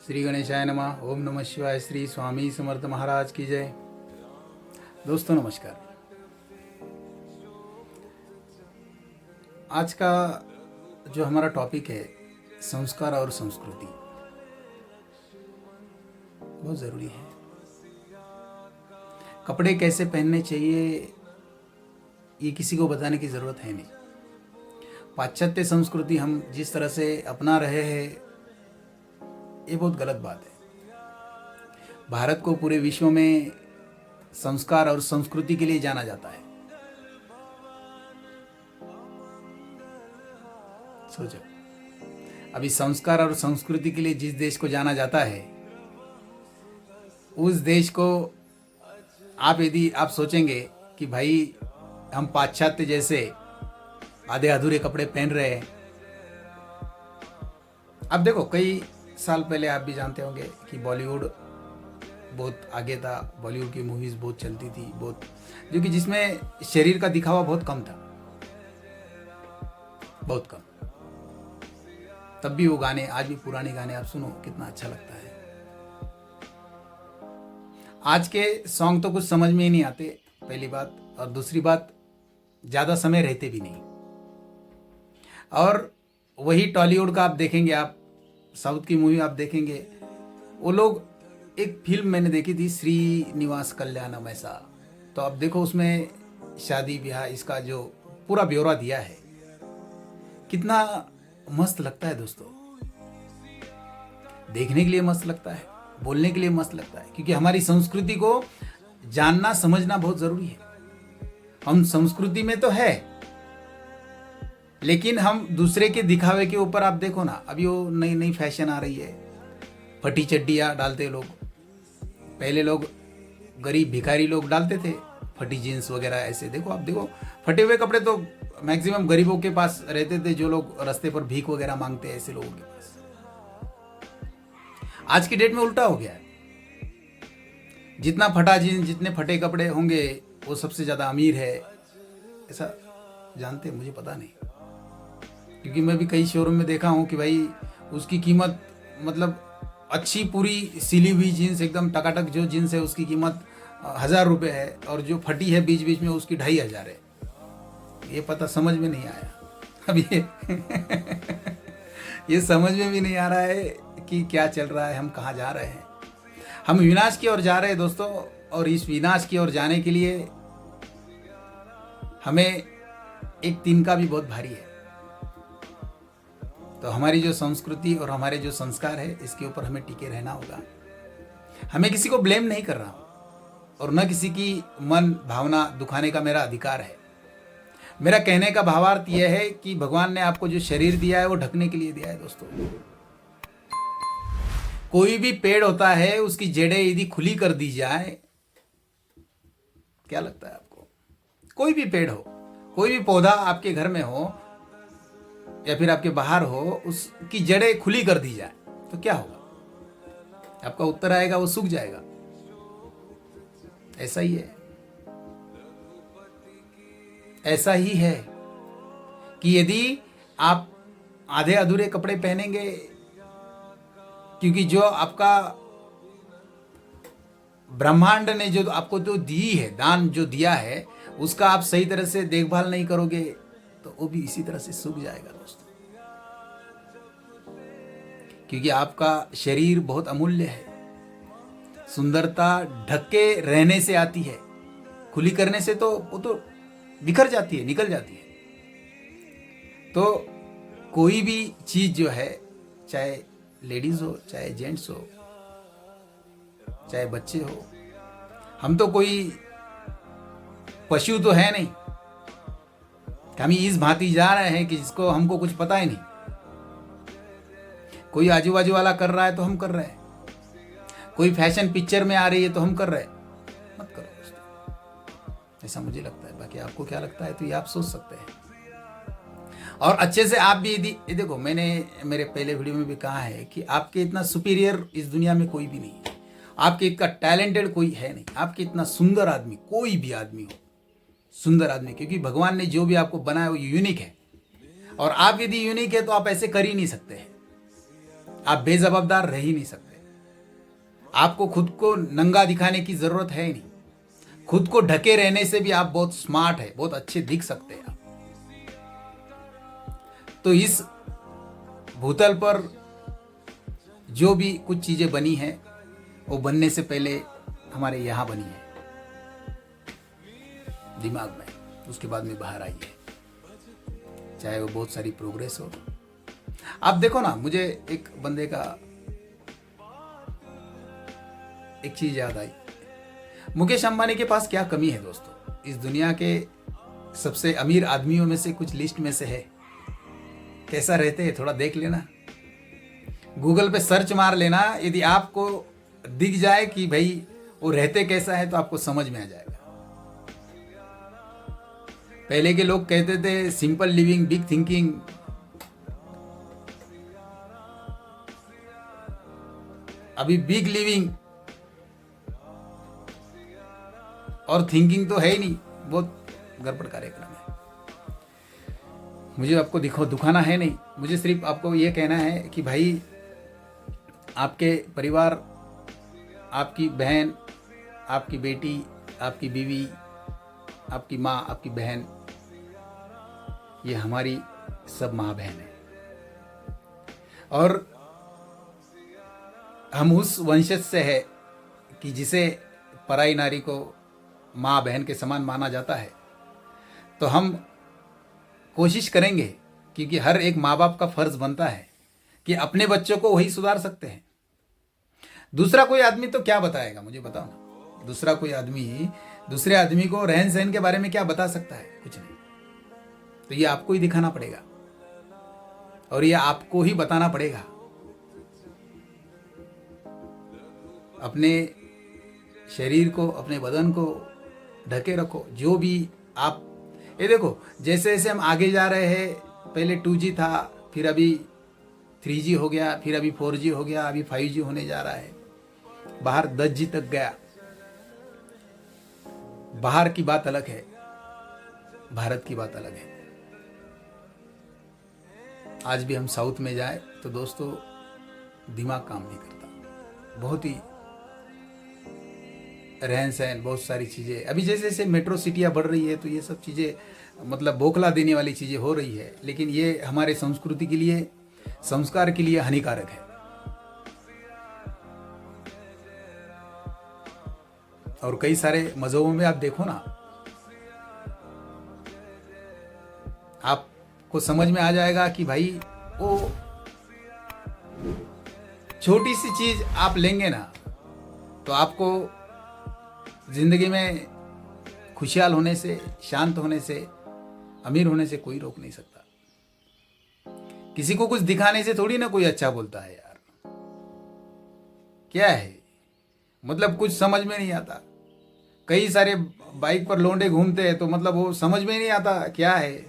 श्री गणेशाय नमः। ओम नमः शिवाय। श्री स्वामी समर्थ महाराज की जय। दोस्तों नमस्कार। आज का जो हमारा टॉपिक है संस्कार और संस्कृति, बहुत ज़रूरी है। कपड़े कैसे पहनने चाहिए ये किसी को बताने की ज़रूरत है नहीं। पाश्चात्य संस्कृति हम जिस तरह से अपना रहे हैं ये बहुत गलत बात है। भारत को पूरे विश्व में संस्कार और संस्कृति के लिए जाना जाता है। सोचो, अभी संस्कार और संस्कृति के लिए जिस देश को जाना जाता है उस देश को यदि आप सोचेंगे कि भाई हम पाश्चात्य जैसे आधे अधूरे कपड़े पहन रहे हैं। अब देखो, कई साल पहले आप भी जानते होंगे कि बॉलीवुड बहुत आगे था। बॉलीवुड की मूवीज बहुत चलती थी, बहुत जो कि जिसमें शरीर का दिखावा बहुत कम था, बहुत कम। तब भी वो गाने, आज भी पुराने गाने आप सुनो कितना अच्छा लगता है। आज के सॉन्ग तो कुछ समझ में ही नहीं आते, पहली बात। और दूसरी बात, ज़्यादा समय रहते भी नहीं। और वही टॉलीवुड का आप देखेंगे, आप साउथ की मूवी आप देखेंगे, वो लोग, एक फिल्म मैंने देखी थी श्रीनिवास कल्याणम ऐसा, तो आप देखो उसमें शादी ब्याह इसका जो पूरा ब्यौरा दिया है, कितना मस्त लगता है दोस्तों। देखने के लिए मस्त लगता है, बोलने के लिए मस्त लगता है, क्योंकि हमारी संस्कृति को जानना समझना बहुत जरूरी है। हम संस्कृति में तो है, लेकिन हम दूसरे के दिखावे के ऊपर, आप देखो ना, अभी वो नई नई फैशन आ रही है, फटी चड्डियाँ डालते लोग। पहले लोग गरीब भिखारी लोग डालते थे फटी जीन्स वगैरह ऐसे। देखो, आप देखो, फटे हुए कपड़े तो मैक्सिमम गरीबों के पास रहते थे, जो लोग रास्ते पर भीख वगैरह मांगते हैं, ऐसे लोगों के पास। आज की डेट में उल्टा हो गया है। जितना फटा जीन्स, जितने फटे कपड़े होंगे वो सबसे ज़्यादा अमीर है, ऐसा जानते हैं, मुझे पता नहीं। क्योंकि मैं भी कई शोरूम में देखा हूँ कि भाई उसकी कीमत, मतलब अच्छी पूरी सिली हुई जीन्स, एकदम टकाटक जो जीन्स है, उसकी कीमत 1000 रुपये है, और जो फटी है बीच बीच में उसकी 2500 है। ये पता समझ में नहीं आया अब ये समझ में भी नहीं आ रहा है कि क्या चल रहा है, हम कहाँ जा रहे हैं। हम विनाश की ओर जा रहे हैं दोस्तों, और इस विनाश की ओर जाने के लिए हमें एक तिनका भी बहुत भारी है। तो हमारी जो संस्कृति और हमारे जो संस्कार है, इसके ऊपर हमें टिके रहना होगा। हमें किसी को ब्लेम नहीं कर रहा हूं, और न किसी की मन भावना दुखाने का मेरा अधिकार है। मेरा कहने का भावार्थ यह है कि भगवान ने आपको जो शरीर दिया है वो ढकने के लिए दिया है दोस्तों। कोई भी पेड़ होता है, उसकी जड़ें यदि खुली कर दी जाए, क्या लगता है आपको? कोई भी पेड़ हो, कोई भी पौधा आपके घर में हो या फिर आपके बाहर हो, उसकी जड़ें खुली कर दी जाए तो क्या होगा? आपका उत्तर आएगा, वो सूख जाएगा। ऐसा ही है, ऐसा ही है कि यदि आप आधे अधूरे कपड़े पहनेंगे, क्योंकि जो आपका ब्रह्मांड ने जो आपको जो दी है, दान जो दिया है, उसका आप सही तरह से देखभाल नहीं करोगे तो वो भी इसी तरह से सूख जाएगा दोस्तों। क्योंकि आपका शरीर बहुत अमूल्य है। सुंदरता ढके रहने से आती है, खुली करने से तो वो तो बिखर जाती है, निकल जाती है। तो कोई भी चीज जो है, चाहे लेडीज हो, चाहे जेंट्स हो, चाहे बच्चे हो, हम तो कोई पशु तो है नहीं। हम इस भांति जा रहे हैं कि जिसको हमको कुछ पता ही नहीं। कोई आजू बाजू वाला कर रहा है तो हम कर रहे हैं, कोई फैशन पिक्चर में आ रही है तो हम कर रहे हैं। मत करो दोस्तों, ऐसा मुझे लगता है। बाकी आपको क्या लगता है तो ये आप सोच सकते हैं। और अच्छे से आप भी यदि, ये देखो, मैंने मेरे पहले वीडियो में भी कहा है कि आपके इतना सुपीरियर इस दुनिया में कोई भी नहीं है। आपके इतना टैलेंटेड कोई है नहीं। आपके इतना सुंदर आदमी, कोई भी आदमी हो, सुंदर आदमी, क्योंकि भगवान ने जो भी आपको बनाया वो यूनिक है। और आप यदि यूनिक है तो आप ऐसे कर ही नहीं सकते हैं, आप बेजवाबदार रह ही नहीं सकते। आपको खुद को नंगा दिखाने की जरूरत है ही नहीं। खुद को ढके रहने से भी आप बहुत स्मार्ट है, बहुत अच्छे दिख सकते हैं आप। तो इस भूतल पर जो भी कुछ चीजें बनी है वो बनने से पहले हमारे यहाँ बनी है, दिमाग में, उसके बाद में बाहर आई है, चाहे वो बहुत सारी प्रोग्रेस हो। आप देखो ना, मुझे एक बंदे का एक चीज याद आई। मुकेश अंबानी के पास क्या कमी है दोस्तों? इस दुनिया के सबसे अमीर आदमियों में से कुछ लिस्ट में से है। कैसा रहते हैं थोड़ा देख लेना, गूगल पे सर्च मार लेना, यदि आपको दिख जाए कि भाई वो रहते कैसा है तो आपको समझ में आ जाएगा। पहले के लोग कहते थे सिंपल लिविंग बिग थिंकिंग, अभी बिग लिविंग और थिंकिंग तो है ही नहीं, बहुत गड़बड़ कार्यक्रम है। मुझे आपको दुखाना है नहीं, मुझे सिर्फ आपको ये कहना है कि भाई आपके परिवार, आपकी बहन, आपकी बेटी, आपकी बीवी, आपकी माँ, आपकी बहन, ये हमारी सब माँ बहन है। और हम उस वंशज से है कि जिसे पराई नारी को माँ बहन के समान माना जाता है। तो हम कोशिश करेंगे, क्योंकि हर एक माँ बाप का फर्ज बनता है कि अपने बच्चों को वही सुधार सकते हैं। दूसरा कोई आदमी तो क्या बताएगा, मुझे बताओ ना। दूसरा कोई आदमी दूसरे आदमी को रहन सहन के बारे में क्या बता सकता है? कुछ नहीं। तो ये आपको ही दिखाना पड़ेगा और ये आपको ही बताना पड़ेगा। अपने शरीर को, अपने बदन को ढके रखो। जो भी आप, ये देखो जैसे जैसे हम आगे जा रहे हैं, पहले 2G था, फिर अभी 3G हो गया, फिर अभी 4G हो गया, अभी 5G होने जा रहा है, बाहर 10G तक गया। बाहर की बात अलग है, भारत की बात अलग है। आज भी हम साउथ में जाए तो दोस्तों दिमाग काम नहीं करता, बहुत ही रहन सहन, बहुत सारी चीज़ें। अभी जैसे जैसे मेट्रो सिटियाँ बढ़ रही है तो ये सब चीज़ें मतलब बौखला देने वाली चीज़ें हो रही है, लेकिन ये हमारे संस्कृति के लिए, संस्कार के लिए हानिकारक है। और कई सारे मजहबों में आप देखो ना, आपको समझ में आ जाएगा कि भाई वो छोटी सी चीज आप लेंगे ना तो आपको जिंदगी में खुशहाल होने से, शांत होने से, अमीर होने से कोई रोक नहीं सकता। किसी को कुछ दिखाने से थोड़ी ना कोई अच्छा बोलता है यार। क्या है मतलब, कुछ समझ में नहीं आता। कई सारे बाइक पर लौंडे घूमते हैं तो मतलब वो समझ में नहीं आता क्या है।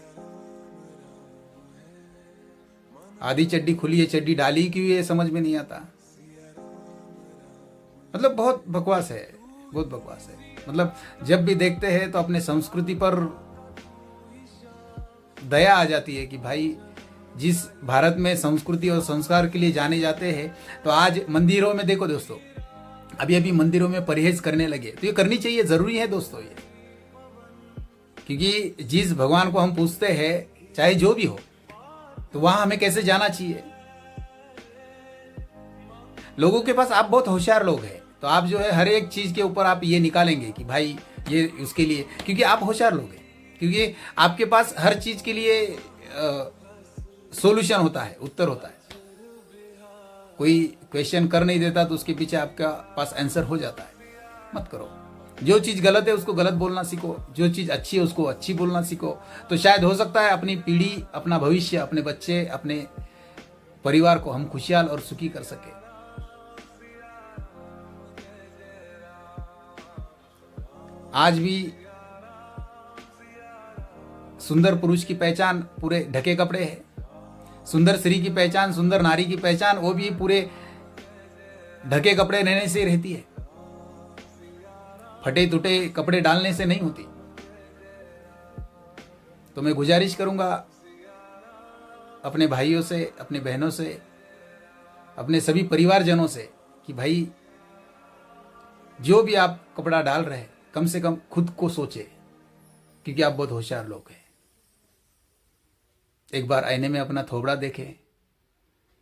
आधी चड्डी खुली है, चड्डी डाली क्यों है, समझ में नहीं आता। मतलब बहुत बकवास है, बहुत बकवास है। मतलब जब भी देखते हैं तो अपने संस्कृति पर दया आ जाती है कि भाई जिस भारत में संस्कृति और संस्कार के लिए जाने जाते हैं, तो आज मंदिरों में देखो दोस्तों, अभी अभी मंदिरों में परहेज करने लगे, तो ये करनी चाहिए, जरूरी है दोस्तों ये। क्योंकि जिस भगवान को हम पूछते हैं, चाहे जो भी हो, तो वहां हमें कैसे जाना चाहिए। लोगों के पास, आप बहुत होशियार लोग हैं, तो आप जो है हर एक चीज के ऊपर आप ये निकालेंगे कि भाई ये उसके लिए, क्योंकि आप होशियार लोग हैं, क्योंकि आपके पास हर चीज के लिए सॉल्यूशन होता है, उत्तर होता है। कोई क्वेश्चन कर नहीं देता तो उसके पीछे आपका पास आंसर हो जाता है। मत करो, जो चीज गलत है उसको गलत बोलना सीखो, जो चीज अच्छी है उसको अच्छी बोलना सीखो। तो शायद हो सकता है अपनी पीढ़ी, अपना भविष्य, अपने बच्चे, अपने परिवार को हम खुशहाल और सुखी कर सके। आज भी सुंदर पुरुष की पहचान पूरे ढके कपड़े है, सुंदर स्त्री की पहचान, सुंदर नारी की पहचान वो भी पूरे ढके कपड़े रहने से रहती है, फटे टूटे कपड़े डालने से नहीं होती। तो मैं गुजारिश करूंगा अपने भाइयों से, अपने बहनों से, अपने सभी परिवारजनों से कि भाई जो भी आप कपड़ा डाल रहे हैं कम से कम खुद को सोचे, क्योंकि आप बहुत होशियार लोग हैं। एक बार आईने में अपना थोबड़ा देखें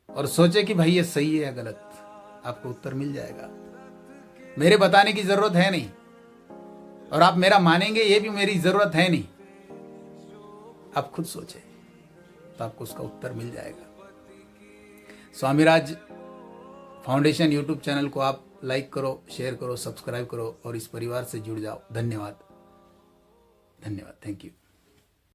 और सोचे कि भाई ये सही है या गलत, आपको उत्तर मिल जाएगा। मेरे बताने की जरूरत है नहीं, और आप मेरा मानेंगे ये भी मेरी जरूरत है नहीं। आप खुद सोचे तो आपको उसका उत्तर मिल जाएगा। स्वामीराज फाउंडेशन यूट्यूब चैनल को आप लाइक करो, शेयर करो, सब्सक्राइब करो और इस परिवार से जुड़ जाओ। धन्यवाद, धन्यवाद, थैंक यू।